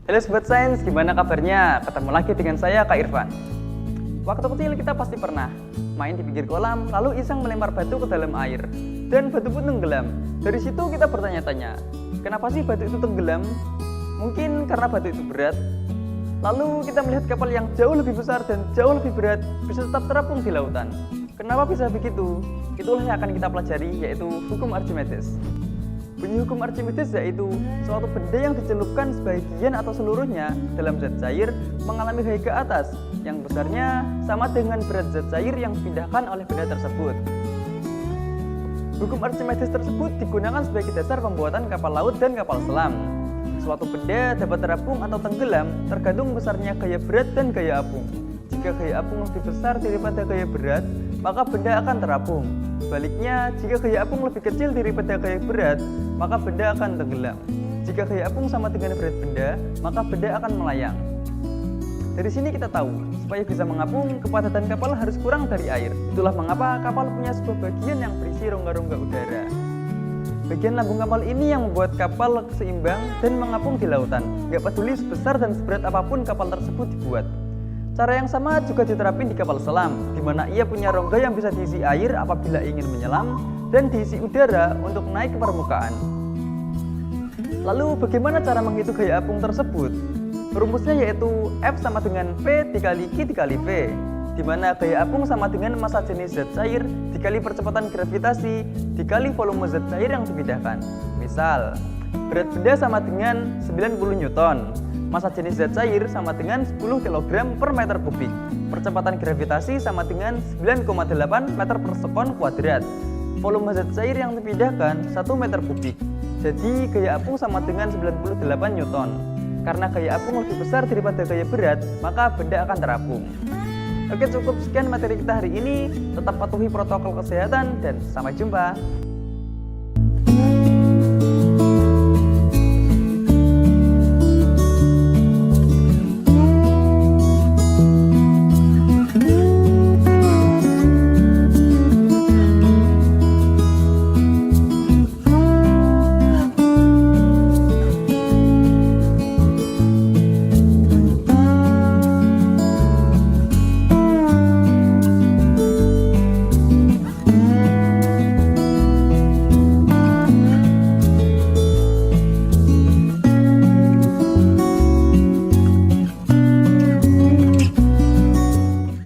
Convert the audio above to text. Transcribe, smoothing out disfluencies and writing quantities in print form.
Halo Sobat Sains, gimana kabarnya? Ketemu lagi dengan saya, Kak Irfan. Waktu kecil kita pasti pernah main di pinggir kolam, lalu iseng melempar batu ke dalam air. Dan batu pun tenggelam. Dari situ kita bertanya-tanya, kenapa sih batu itu tenggelam? Mungkin karena batu itu berat. Lalu kita melihat kapal yang jauh lebih besar dan jauh lebih berat bisa tetap terapung di lautan. Kenapa bisa begitu? Itulah yang akan kita pelajari, yaitu hukum Archimedes. Bunyi hukum Archimedes yaitu suatu benda yang dicelupkan sebagian atau seluruhnya dalam zat cair mengalami gaya ke atas yang besarnya sama dengan berat zat cair yang dipindahkan oleh benda tersebut. Hukum Archimedes tersebut digunakan sebagai dasar pembuatan kapal laut dan kapal selam. Suatu benda dapat terapung atau tenggelam tergantung besarnya gaya berat dan gaya apung. Jika gaya apung lebih besar daripada gaya berat, maka benda akan terapung. Sebaliknya, jika gaya apung lebih kecil daripada gaya berat, maka benda akan tenggelam. Jika gaya apung sama dengan berat benda, maka benda akan melayang. Dari sini kita tahu, supaya bisa mengapung, kepadatan kapal harus kurang dari air. Itulah mengapa kapal punya sebuah bagian yang berisi rongga-rongga udara. Bagian lambung kapal ini yang membuat kapal seimbang dan mengapung di lautan. Gak peduli sebesar dan seberat apapun kapal tersebut dibuat. Cara yang sama juga diterapin di kapal selam, di mana ia punya rongga yang bisa diisi air apabila ingin menyelam dan diisi udara untuk naik ke permukaan. Lalu bagaimana cara menghitung gaya apung tersebut? Rumusnya yaitu F sama dengan P dikali Q dikali V, di mana gaya apung sama dengan massa jenis zat cair dikali percepatan gravitasi dikali volume zat cair yang dipindahkan. Misal, berat benda sama dengan 90 Newton. Massa jenis zat cair sama dengan 10 kg per meter kubik. Percepatan gravitasi sama dengan 9,8 meter per sekon kuadrat. Volume zat cair yang dipindahkan 1 meter kubik. Jadi gaya apung sama dengan 98 Newton. Karena gaya apung lebih besar daripada gaya berat, maka benda akan terapung. Oke, cukup sekian materi kita hari ini. Tetap patuhi protokol kesehatan dan sampai jumpa.